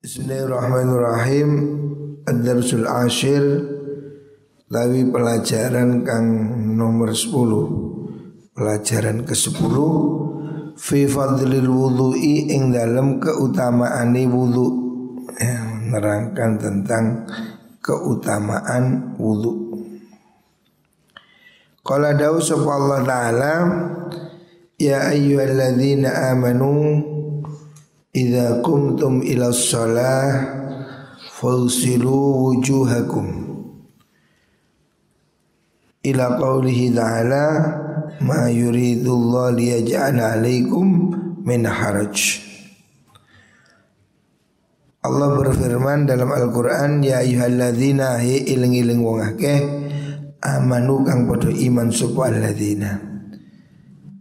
Bismillahirrahmanirrahim. Ad-Darsul Ashir, tawi pelajaran kang nomor 10. Pelajaran ke-10 fi fadlil wudhu'i, ing dalam keutamaane wudhu, menerangkan tentang keutamaan wudhu. Qala dawu sapa Allah Ta'ala, ya ayyuhalladzina amanu idza qumtum ila shalah fawsilu wujuhakum, ila qawlihi ta'ala ma yuridullahu liyaj'ala 'alaikum min haraj. Allah berfirman dalam Al-Qur'an, ya ayyuhalladzina, he iling-iling wong akeh, amanu kang padha iman sapa alladzina,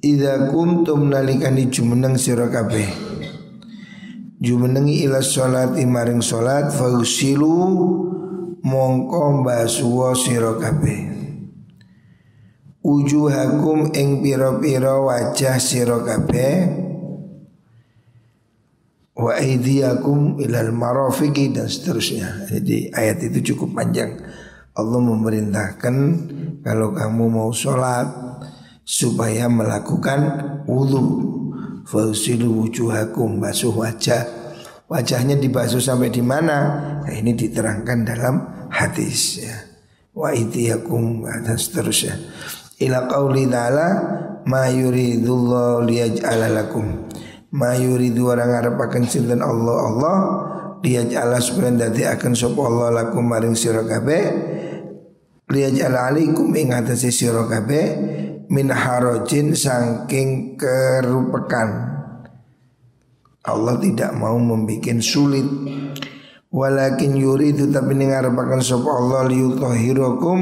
idza qumtum nalikani jumeneng sira kabeh, jumenengi ila sholati maring sholat, fausilu mongko mbasuwa sira kabeh, wujuhakum ing pira-pira wajah sira kabeh, wa aidiyakum ilal marafiqi, dan seterusnya. Jadi ayat itu cukup panjang. Allah memerintahkan kalau kamu mau sholat supaya melakukan wudu. Fausilu wujuhakum, basuh wajah. Wajahnya dibasuh sampai di mana? Nah, ini diterangkan dalam hadis, ya. Wa itiyakum, dan seterusnya. Ila qauli ta'ala ma yuridullahu liyaj'ala lakum. Ma yuridu, orang ngarepaken sinten Allah liyaj'ala, supaya dadi akan sapa Allah lakum maring sira kabeh, liyaj'ala alaikum ing atase sira kabeh, min harajin, saking kerupekan. Allah tidak mau membuat sulit. Walakin yuridu, tapi ngarepaken sapa Allah, liyutahhirakum,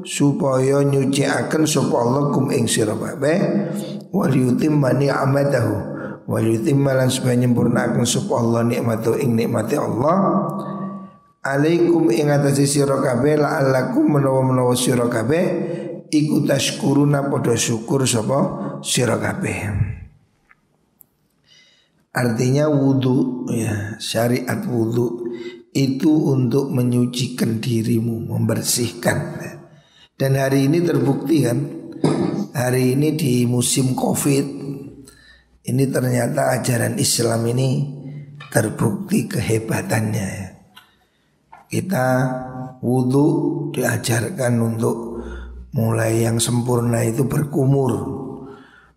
supaya nyuciaken sapa Allah kum ing sira kabeh, wa liyutimma ni'matahu, wa liyutimma, lan supaya nyempurnaken sapa Allah nikmatu ing nikmate Allah, alaikum ing atase sira kabeh, la'allakum, menawa sira kabeh iku tashkuruna, padha syukur sapa sira kabeh. Artinya wudu, ya, syariat wudu itu untuk menyucikan dirimu, membersihkan. Dan hari ini terbukti kan, hari ini di musim Covid ini ternyata ajaran Islam ini terbukti kehebatannya. Kita wudu diajarkan untuk mulai yang sempurna itu berkumur,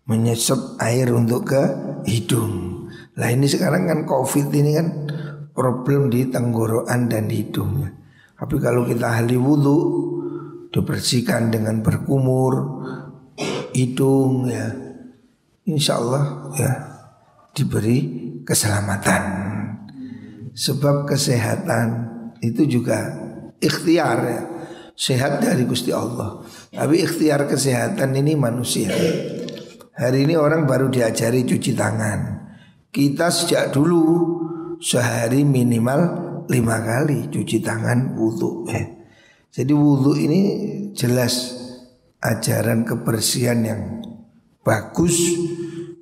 menyesep air untuk ke hidung. Lah ini sekarang kan Covid ini kan problem di tenggorokan dan hidungnya. Tapi kalau kita ahli wudu, dibersihkan dengan berkumur hidung, ya, insya Allah, ya, diberi keselamatan. Sebab kesehatan itu juga ikhtiar, ya. Sehat dari Gusti Allah, tapi ikhtiar kesehatan ini manusia. Hari ini orang baru diajari cuci tangan. Kita sejak dulu sehari minimal 5 kali cuci tangan wudu. Jadi wudu ini jelas ajaran kebersihan yang bagus,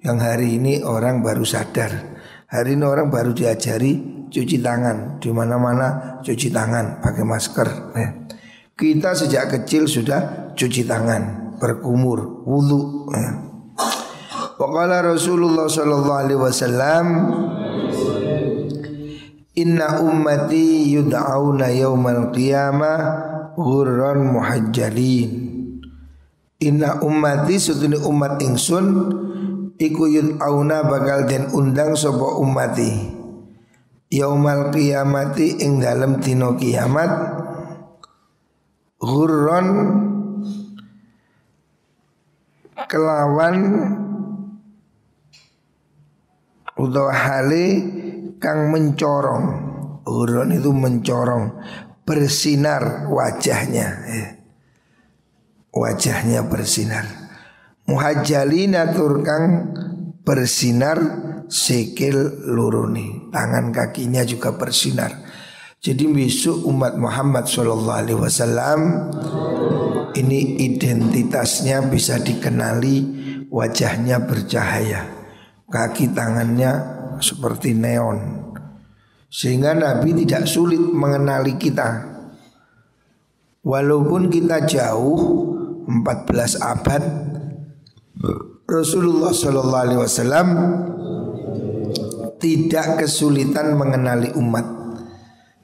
yang hari ini orang baru sadar. Hari ini orang baru diajari cuci tangan, di mana-mana cuci tangan, pakai masker. Kita sejak kecil sudah cuci tangan, berkumur, wudu. Waqala Rasulullah sallallahu alaihi wasallam, inna ummati yud'auna yaumal qiyamah ghurran muhajjalin. Inna ummati, sutune umat ingsun, iku yud'auna, bakal den undang sapa ummati, yaumal qiyamati, ing dalem dina kiamat, ghurran, kelawan utawa hale kang mencorong. Ghurran itu mencorong, bersinar wajahnya, wajahnya bersinar. Muhajjalina, tur kang bersinar sikil luruni, tangan kakinya juga bersinar. Jadi besok umat Muhammad sallallahu alaihi wasallam ini identitasnya bisa dikenali, wajahnya bercahaya, kaki tangannya seperti neon, Sehingga Nabi tidak sulit mengenali kita. Walaupun kita jauh 14 abad, Rasulullah SAW tidak kesulitan mengenali umat.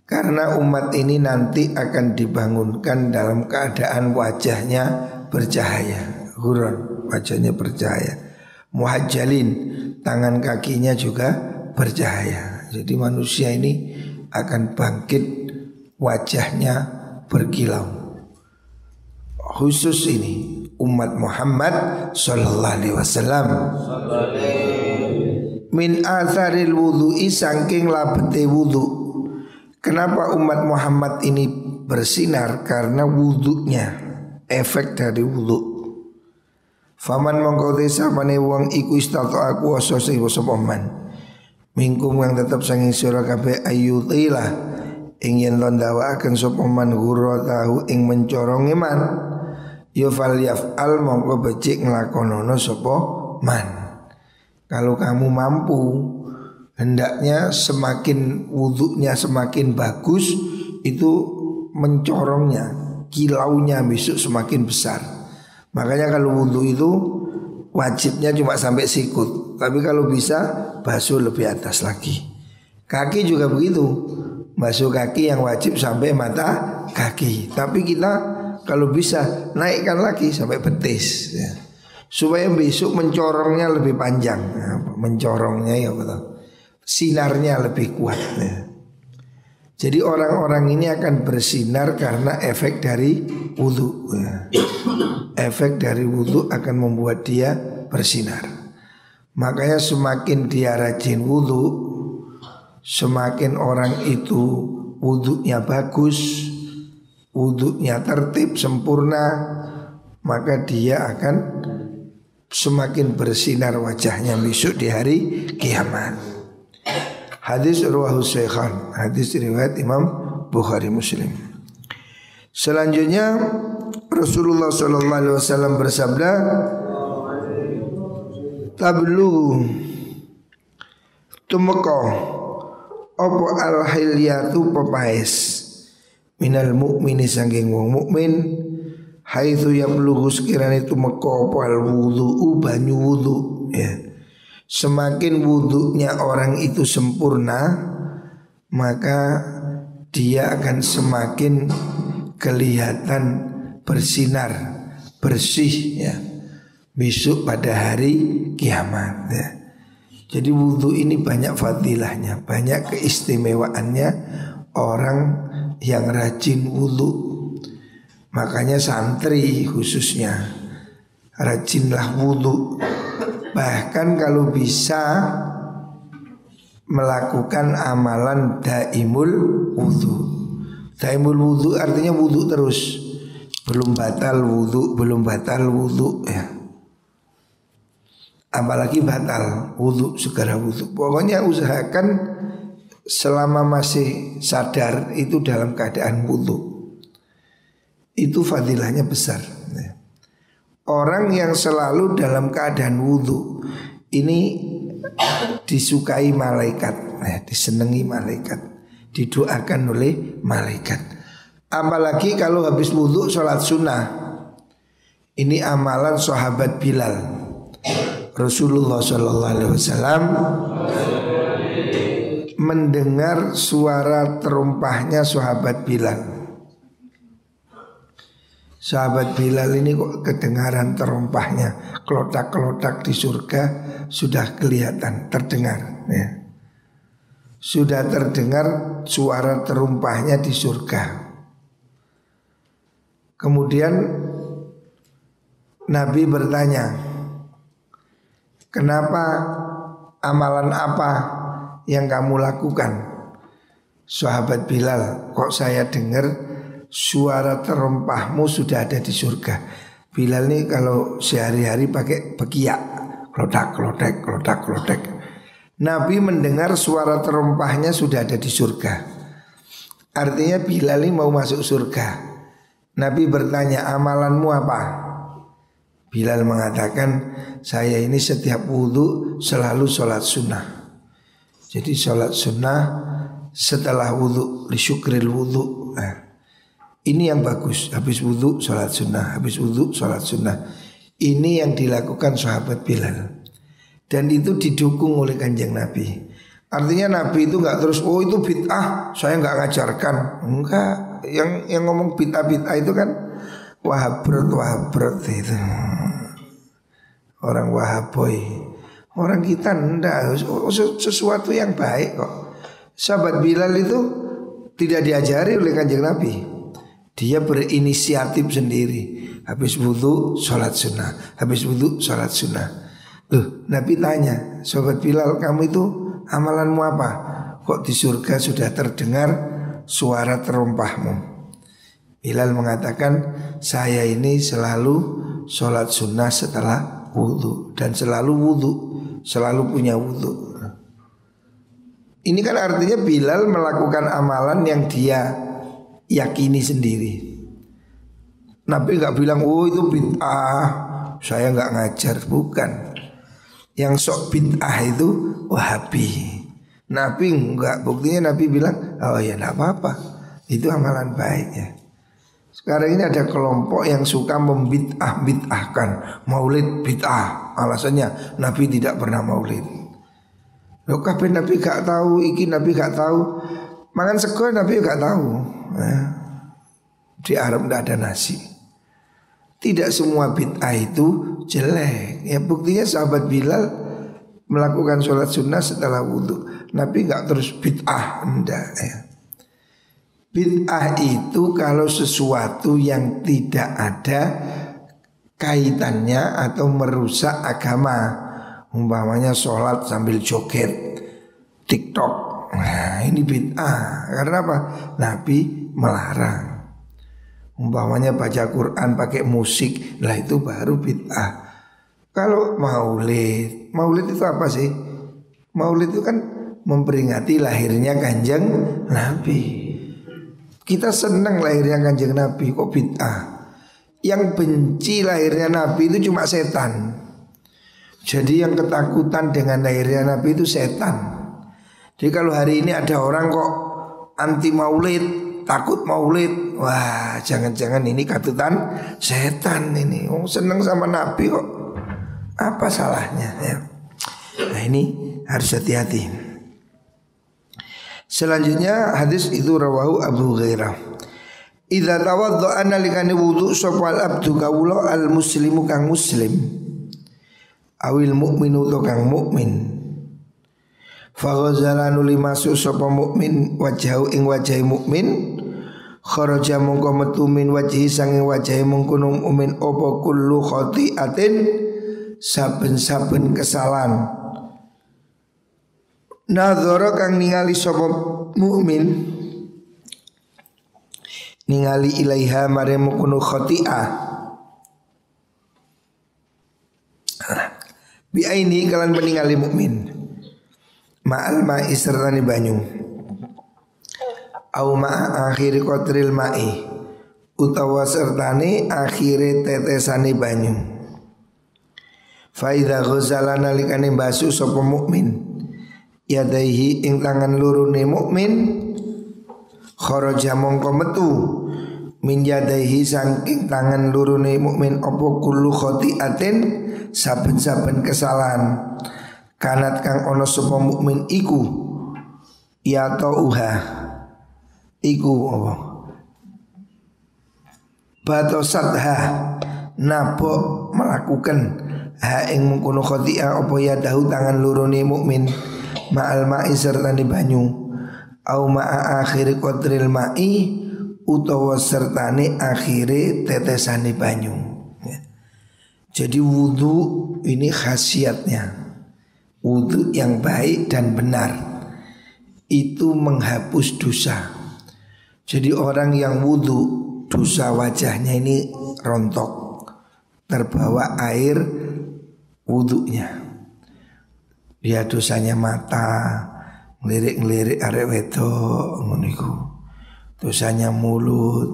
Karena umat ini nanti akan dibangunkan dalam keadaan wajahnya bercahaya, huron, wajahnya bercahaya, muhajjalin, tangan kakinya juga bercahaya. Jadi manusia ini akan bangkit wajahnya berkilau. Khusus ini umat Muhammad sallallahu alaihi wasallam. Min atharil wudu'i, saking labete wudu. Kenapa umat Muhammad ini bersinar? Karena wudunya, efek dari wudu. Faman mongko desapane wong iku istato aku asa sing sapa man. Mingkum kang tetep sanging sira kabeh ayutilah ing yen ndawakaken sapa man guru tahu ing mencorong iman. Ya fal yaf'al mongko becik nglakonono sapa man. Kalau kamu mampu, hendaknya semakin wudhunya semakin bagus, itu mencorongnya, kilaunya besok semakin besar. Makanya kalau wudhu itu wajibnya cuma sampai sikut, tapi kalau bisa basuh lebih atas lagi. Kaki juga begitu, basuh kaki yang wajib sampai mata kaki. Tapi kita kalau bisa naikkan lagi sampai betis ya. Supaya besok mencorongnya lebih panjang, mencorongnya ya betul, sinarnya lebih kuat ya. Jadi orang-orang ini akan bersinar karena efek dari wudhu ya. Efek dari wudhu akan membuat dia bersinar. Makanya semakin dia rajin wudhu, semakin orang itu wudhunya bagus, wudhunya tertib sempurna, maka dia akan semakin bersinar wajahnya besok di hari kiamat. Hadis rawahu Syaikhan, hadis riwayat Imam Bukhari Muslim. Selanjutnya Rasulullah SAW bersabda, tablu tumeka apa al-hilyatu pepaes minal mu'mini sangking wong mukmin haitsu yablughu sekiranya itu meko al wudu'u banyu wudu ya. Semakin wudunya orang itu sempurna, maka dia akan semakin kelihatan bersinar, bersih ya, besok pada hari kiamat ya. Jadi wudu ini banyak fadilahnya, banyak keistimewaannya orang yang rajin wudu. Makanya santri khususnya rajinlah wudu. Bahkan kalau bisa melakukan amalan daimul wudu. Daimul wudu artinya wudu terus, belum batal wudu ya. Apalagi batal wudu, segera wudu. Pokoknya usahakan selama masih sadar itu dalam keadaan wudu. Itu fadilahnya besar. Orang yang selalu dalam keadaan wudhu ini disukai malaikat, disenangi malaikat, didoakan oleh malaikat. Apalagi kalau habis wudhu sholat sunnah. Ini amalan sahabat Bilal. Rasulullah SAW mendengar suara terumpahnya sahabat Bilal. Sahabat Bilal ini kok kedengaran terumpahnya, kelotak-kelotak di surga sudah kelihatan, terdengar ya. Sudah terdengar suara terumpahnya di surga. Kemudian Nabi bertanya, kenapa, amalan apa yang kamu lakukan? Sahabat Bilal, kok saya dengar suara terumpahmu sudah ada di surga. Bilal ini kalau sehari-hari pakai bekiak, klotak-klotek, klotak-klotek. Nabi mendengar suara terumpahnya sudah ada di surga. Artinya Bilal ini mau masuk surga. Nabi bertanya, amalanmu apa? Bilal mengatakan, saya ini setiap wudhu selalu sholat sunnah. Jadi sholat sunnah setelah wudu, li syukril wudu. Ini yang bagus. Habis wudu sholat sunnah, habis wudu sholat sunnah. Ini yang dilakukan sahabat Bilal. Dan itu didukung oleh Kanjeng Nabi. Artinya Nabi itu nggak terus, oh itu bid'ah, saya nggak ngajarkan. Enggak. Yang ngomong bid'ah itu kan wahabrot itu. Orang wahaboy. Orang kita enggak, sesuatu yang baik kok. Sahabat Bilal itu tidak diajari oleh Kanjeng Nabi. Dia berinisiatif sendiri. Habis wudu sholat sunnah, habis wudu sholat sunnah. Loh, Nabi tanya, sahabat Bilal, kamu itu amalanmu apa? Kok di surga sudah terdengar suara terompahmu? Bilal mengatakan, saya ini selalu sholat sunnah setelah wudu. Dan selalu wudu, selalu punya wudu. Ini kan artinya Bilal melakukan amalan yang dia yakini sendiri. Nabi gak bilang, oh itu bid'ah, saya gak ngajar. Bukan. Yang sok bid'ah itu Wahabi. Nabi enggak, buktinya Nabi bilang, oh ya gak apa-apa, itu amalan baik ya. Sekarang ini ada kelompok yang suka membid'ah-bid'ahkan. Maulid bid'ah, alasannya Nabi tidak pernah maulid. Loh kabeh Nabi gak tahu, iki Nabi gak tahu. Makan sego Nabi gak tahu. Di Arab tidak ada nasi. Tidak semua bid'ah itu jelek. Ya buktinya sahabat Bilal melakukan sholat sunnah setelah wudhu. Nabi gak terus bid'ah, enggak ya. Bid'ah itu kalau sesuatu yang tidak ada kaitannya atau merusak agama. Umpamanya sholat sambil joget TikTok. Nah ini bid'ah. Karena apa? Nabi melarang. Umpamanya baca Quran pakai musik, lah itu baru bid'ah. Kalau maulid, maulid itu apa sih? Maulid itu kan memperingati lahirnya Kanjeng Nabi. Kita senang lahirnya Kanjeng Nabi, kok bid'ah? Yang benci lahirnya Nabi itu cuma setan. Jadi yang ketakutan dengan lahirnya Nabi itu setan. Jadi kalau hari ini ada orang kok anti maulid, takut maulid, wah jangan-jangan ini katutan setan ini. Oh senang sama Nabi kok, apa salahnya ya? Nah ini harus hati-hati. Selanjutnya hadis itu rawahu Abu Hurairah. Idza tawaddaa nalikane wudu sapa abdu kawula al muslimu kang muslim awil mukminu to kang mukmin fa ghazalanu limasu sapa mukmin wajahu ing wajahi mukmin kharaja mongko metu min wajhi sanging wajahi mungkono mukmin apa kullu khati'atin saben-saben kesalahan nadzara kang ningali sapa mukmin ningali ilaiha mare mungkono khati'ah bi aini kalan meningali mukmin ma'al ma'i sertani banyu au ma'a akhiri qatril ma'i utawa sertani akhiri tetesani banyu fa idza ghazala nalikane basu sapa mukmin yadaihi ing tangan lurune mukmin kharaja mongko metu min yadaihi saking tangan lurune mukmin apa kullu khati'atin saben-saben kesalahan kanat kang ono sapa mukmin iku ya tauha iku apa batosatha nabo melakukan ha ing mengkono khati'ah apa ya dahu tangan lurune mukmin ma'al ma'i sertane banyu au ma'a akhiri qadril ma'i utawa sertane akhire tetesane banyu. Jadi wudu ini khasiatnya, wudu yang baik dan benar itu menghapus dosa. Jadi orang yang wudu dosa wajahnya ini rontok, terbawa air wudunya. Dia dosanya mata, ngelirik-ngelirik arek wedok ngono iku. Dosanya mulut.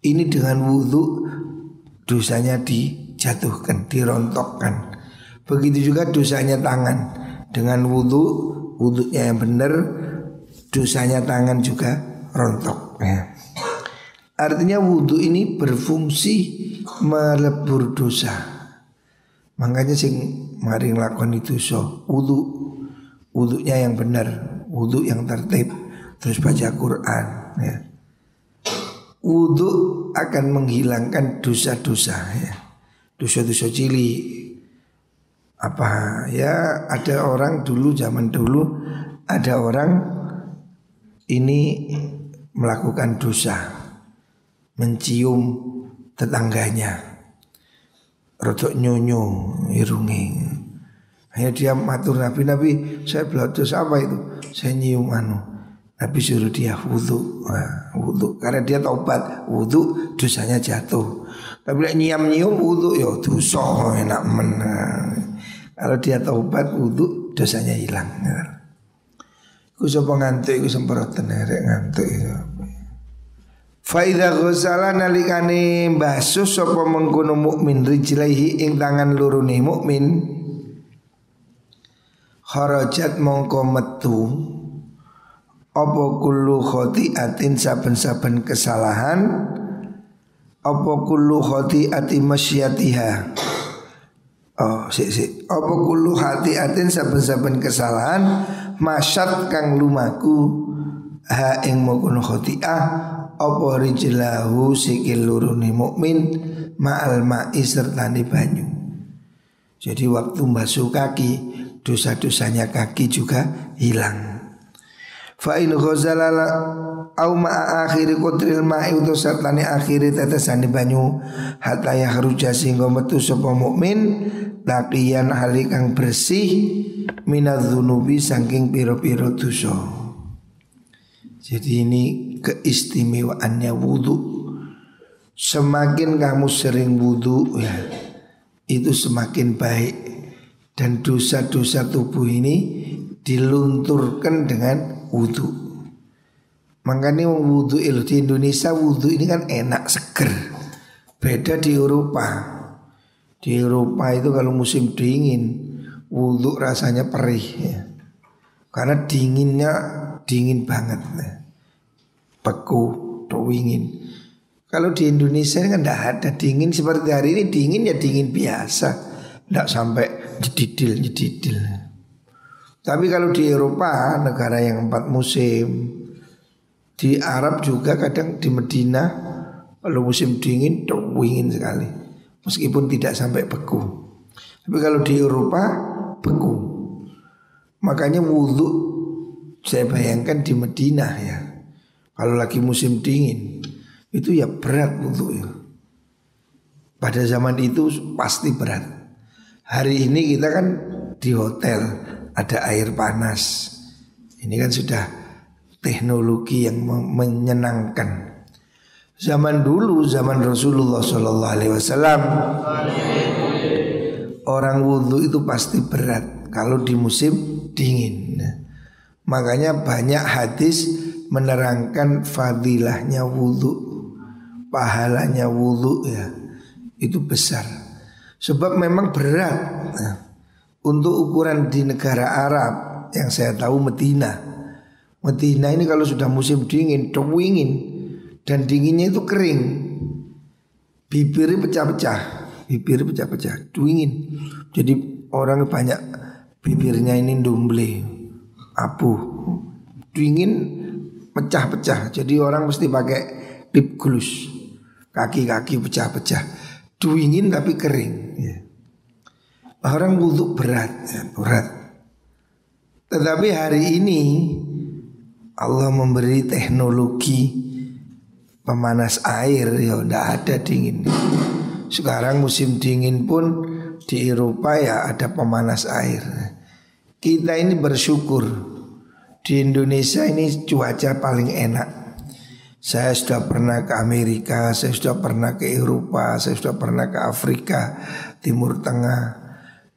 Ini dengan wudu dosanya dijatuhkan, dirontokkan. Begitu juga dosanya tangan. Dengan wudu, wudunya yang benar, dosanya tangan juga rontok ya. Artinya wudhu ini berfungsi melebur dosa. Makanya sing mari nglakoni dosa wudhunya yang benar, wudhu yang tertib, terus baca Quran ya. Wudhu akan menghilangkan dosa-dosa ya. Dosa-dosa cilik. Apa ya, ada orang dulu, zaman dulu ada orang ini melakukan dosa, mencium tetangganya, rodok nyonyo irunge. Hanya dia matur Nabi, saya belajar apa itu? Saya nyium Nabi suruh dia wudhu, wudhu karena dia taubat, wudhu dosanya jatuh. Tapi nyium wudhu ya dosa enak Kalau dia taubat wudhu dosanya hilang. Ku sapa ngantuk iku semproten rek ngantuk. Fa idza ghusala nalikane basuh sapa mengkono mukmin rijlaihi ing tangan lurune mukmin, kharajat mongko metu apa kullu khati'atin saben-saben kesalahan, apa kullu khati'ati masyatiha. Apa kullu khati'atin saben-saben kesalahan masyat kang lumaku ha ing mongkono khati'ah apa rijlahu sikil lurune mukmin ma'al ma'i sertane banyu. Jadi waktu basuh kaki dosa-dosanya kaki juga hilang. Fa in ghazalala au ma'a akhiri qatril ma'i utus sertane akhiri tetesane banyu hatta yakhruja singgo metu sapa mukmin laqiyan hali kang bersih minadzunubi saking pira-pira dosa. Jadi ini keistimewaannya wudhu. Semakin kamu sering wudhu ya, itu semakin baik. Dan dosa-dosa tubuh ini dilunturkan dengan wudhu. Makanya wudhu di Indonesia wudhu ini kan enak, seger. Beda di Eropa. Di Eropa itu kalau musim dingin wudhu rasanya perih ya. Karena dinginnya dingin banget ya. Beku, dingin. Kalau di Indonesia kan tidak ada dingin seperti hari ini, dingin ya dingin biasa, tidak sampai jedidil. Tapi kalau di Eropa, negara yang 4 musim, di Arab juga kadang di Medina, kalau musim dingin dingin sekali, meskipun tidak sampai beku. Tapi kalau di Eropa beku. Makanya wudhu saya bayangkan di Medina ya, kalau lagi musim dingin itu ya berat wudhu ya. Pada zaman itu pasti berat. Hari ini kita kan di hotel ada air panas. Ini kan sudah teknologi yang menyenangkan. Zaman dulu, zaman Rasulullah SAW, orang wudhu itu pasti berat kalau di musim dingin. Makanya banyak hadis menerangkan fadilahnya wudhu, pahalanya wudhu ya, itu besar. Sebab memang berat. Untuk ukuran di negara Arab yang saya tahu Medina ini kalau sudah musim dingin, dingin, dan dinginnya itu kering, bibirnya pecah-pecah, dingin. Jadi orang banyak bibirnya ini dumble, abu, dingin, pecah-pecah. Jadi orang mesti pakai lip gloss, kaki-kaki pecah-pecah, dingin tapi kering ya. Orang wudhu berat. Tetapi hari ini Allah memberi teknologi pemanas air ya, tidak ada dingin. Sekarang musim dingin pun di Eropa ya ada pemanas air. Kita ini bersyukur di Indonesia ini cuaca paling enak. Saya sudah pernah ke Amerika, saya sudah pernah ke Eropa, saya sudah pernah ke Afrika, Timur Tengah.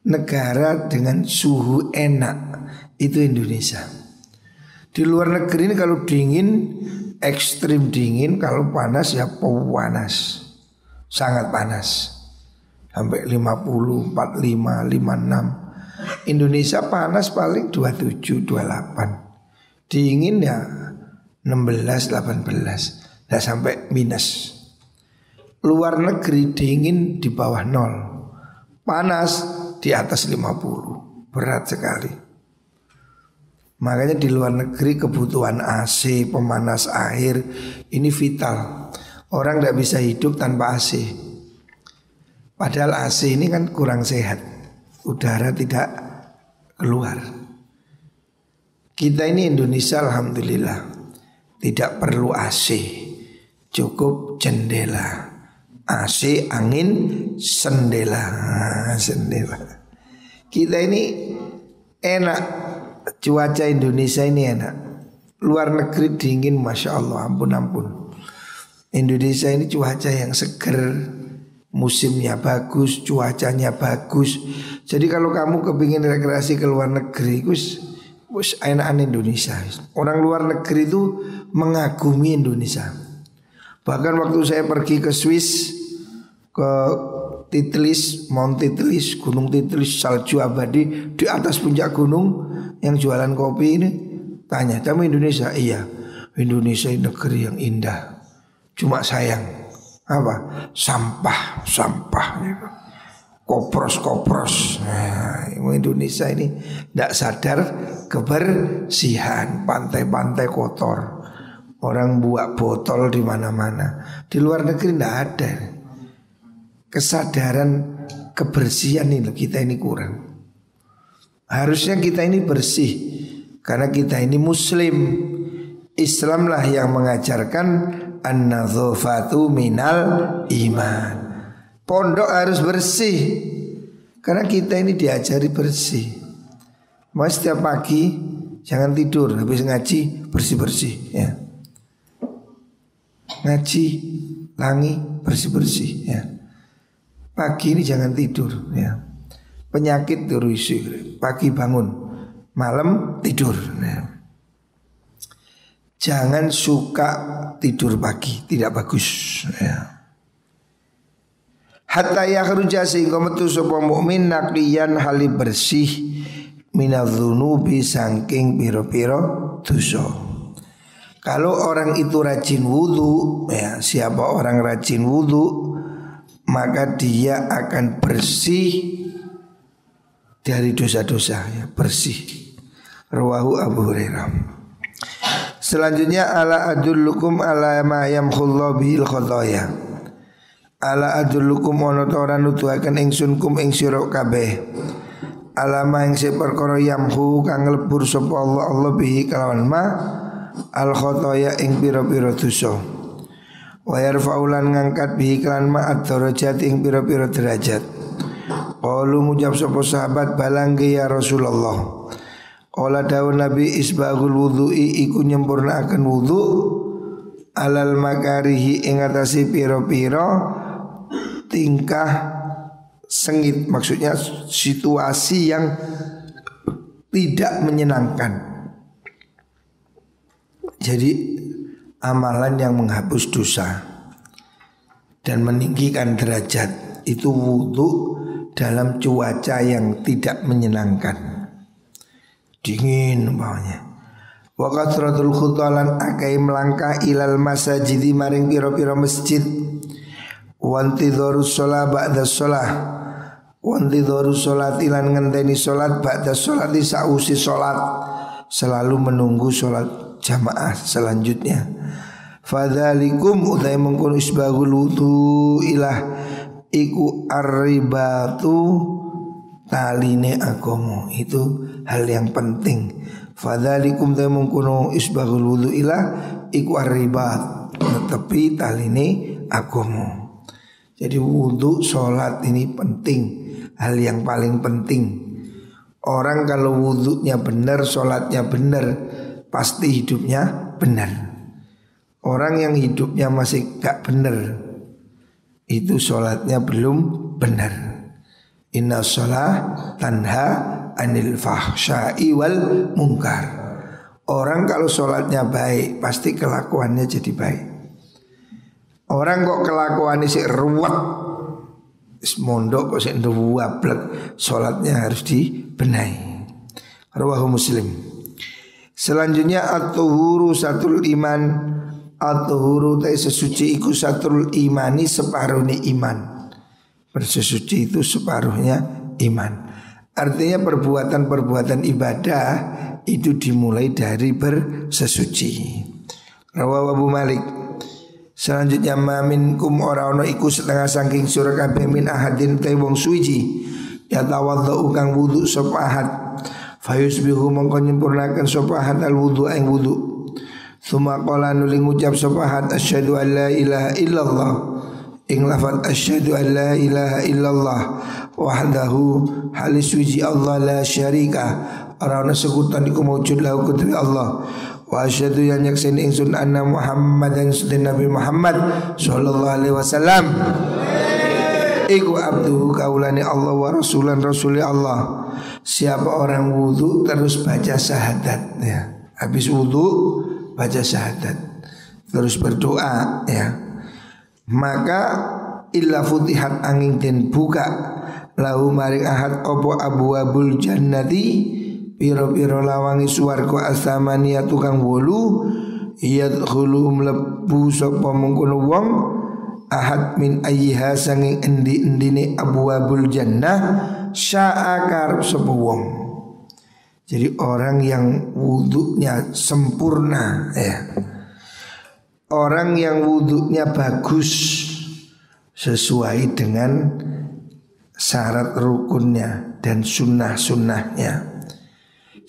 Negara dengan suhu enak itu Indonesia. Di luar negeri ini kalau dingin, ekstrim dingin, kalau panas ya panas, sangat panas, sampai 50, 45, 56. Indonesia panas paling 27, 28. Dingin ya 16, 18, nggak sampai minus. Luar negeri dingin di bawah 0, panas di atas 50, berat sekali. Makanya di luar negeri kebutuhan AC, pemanas air ini vital. Orang tidak bisa hidup tanpa AC. Padahal AC ini kan kurang sehat, udara tidak keluar. Kita ini Indonesia alhamdulillah tidak perlu AC, cukup jendela. AC angin sendela, sendela. Kita ini enak, cuaca Indonesia ini enak. Luar negeri dingin, masya Allah, ampun. Indonesia ini cuaca yang seger, musimnya bagus, cuacanya bagus. Jadi kalau kamu kepingin rekreasi ke luar negeri, wis enakan Indonesia. Orang luar negeri itu mengagumi Indonesia. Bahkan waktu saya pergi ke Swiss, ke Titlis, Mount Titlis, Gunung Titlis, salju abadi di atas puncak gunung, yang jualan kopi ini tanya, kamu Indonesia? Iya, Indonesia ini negeri yang indah. Cuma sayang apa? Sampah gitu. Kopros. Nah, Indonesia ini tidak sadar kebersihan, pantai-pantai kotor. Orang buat botol di mana-mana. Di luar negeri tidak ada. Kesadaran kebersihan ini kita ini kurang. Harusnya kita ini bersih karena kita ini muslim. Islamlah yang mengajarkan an-nadzafatu minal iman. Pondok harus bersih karena kita ini diajari bersih. Mas setiap pagi jangan tidur, habis ngaji bersih-bersih ya. Ngaji, langi, bersih-bersih ya. Pagi ini jangan tidur ya. Penyakit terus pagi bangun, malam tidur ya. Jangan suka tidur pagi, tidak bagus ya. Hatta yakhruja sehingga metu sapa mukmin naqiyan hali bersih minadzunubi saking pira-pira dosa. Kalau orang itu rajin wudu ya, siapa orang rajin wudu maka dia akan bersih dari dosa-dosa ya, bersih. Rawahu Abu Hurairah. Selanjutnya ala adullukum ala ma yamkhullahu bihil khotoya. Ala adullukum ono ora nuduhaken ingsun kum ing sira kabeh. Ala ma ing perkara yamhu kang lebur sapa Allah bihi kalawan ma al khotoya ing pira-pira dosa. Wa yarfa'ulan ngangkat bihi kan ma'ad darajat ing pira-pira derajat. Qalu ngucap sapa sahabat balangge ya Rasulullah. Qala dawuh Nabi isbagul wudhu'i iku nyempurnaaken wudhu alal makarihi ing atase pira-pira tingkah sengit, maksudnya situasi yang tidak menyenangkan. Jadi amalan yang menghapus dosa dan meninggikan derajat itu wudhu dalam cuaca yang tidak menyenangkan, dingin umpamanya. Wa kathratul khutalan akai melangkah ilal masajid maring pira-pira masjid. Wa intidharus shalah ba'da shalah. Wa intidharus shalat ilan ngenteni salat ba'da shalat sausi salat, selalu menunggu salat jamaah selanjutnya. Fadzalikum utai mengkono isbagul wudu ilah iku arribatu taline agomo. Itu hal yang penting. Fadzalikum utai mengkono isbagul wudu ilah iku arribat, tepi taline agomo. Jadi wudu sholat ini penting, hal yang paling penting. Orang kalau wudunya benar, sholatnya benar, pasti hidupnya benar. Orang yang hidupnya masih gak benar, itu sholatnya belum benar. Inna sholat tanha anil fahsya'i wal munkar. Orang kalau sholatnya baik, pasti kelakuannya jadi baik. Orang kok kelakuannya sih ruwet, mondok kok sih wablek, sholatnya harus dibenahi. Rawahu Muslim. Selanjutnya at-tuhuru satrul iman. At-tuhuru tai sesuci iku satrul imani separuhnya iman. Bersesuci itu separuhnya iman. Artinya perbuatan-perbuatan ibadah itu dimulai dari bersesuci. Rawahu Abu Malik. Selanjutnya ma minkum ora ono iku setengah saking sira kabeh min ahadin ta wong suci ya tawadhu kang wudu sapa ahad fayusbihu mongko nyempurnakan sapa ahad al wudu ing wudu. Suma qala nuli ngucap sapa ahad asyhadu an la ilaha illallah ing lafaz asyhadu an la ilaha illallah wahdahu halis wiji Allah la syarika ora ana sekutan iku maujud lahu kudri Allah wa asyhadu yan yakseni ingsun anna Muhammadan sunna Nabi Muhammad sallallahu alaihi wasallam iku abduhu kaulani Allah wa rasulan rasuli Allah. Siapa orang wudu terus baca syahadat ya. Habis wudu baca syahadat terus berdoa ya, maka illa futihat angin den buka lahu maring ahad opo abwabul jannati piro-piro lawangi swarga asamania tukang 8 yadkhulu mlebu sapa mungkono wong ahad min ayyiha sanging endi-endine abwabul jannah sya'akar sapa wong. Jadi orang yang wudunya sempurna ya, orang yang wudunya bagus sesuai dengan syarat rukunnya dan sunnah-sunnahnya.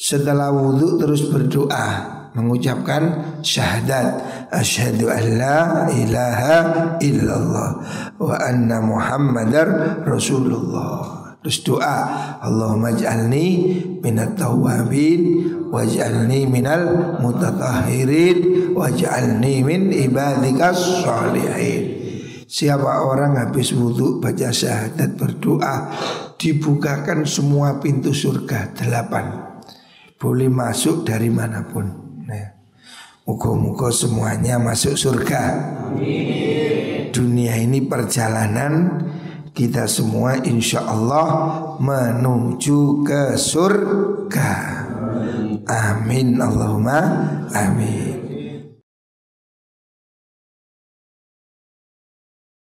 Setelah wudu terus berdoa mengucapkan syahadat asyhadu an la ilaha illallah wa anna muhammadar rasulullah. Terus doa Allahumma ij'alni minat tawwabin waj'alni minal mutatahhirin waj'alni min ibadikas sholihin. Siapa orang habis wudu baca syahadat berdoa dibukakan semua pintu surga 8. Boleh masuk dari manapun. Nah, muka-muka semuanya masuk surga. Amin. Dunia ini perjalanan, kita semua insya Allah menuju ke surga. Amin Allahumma amin.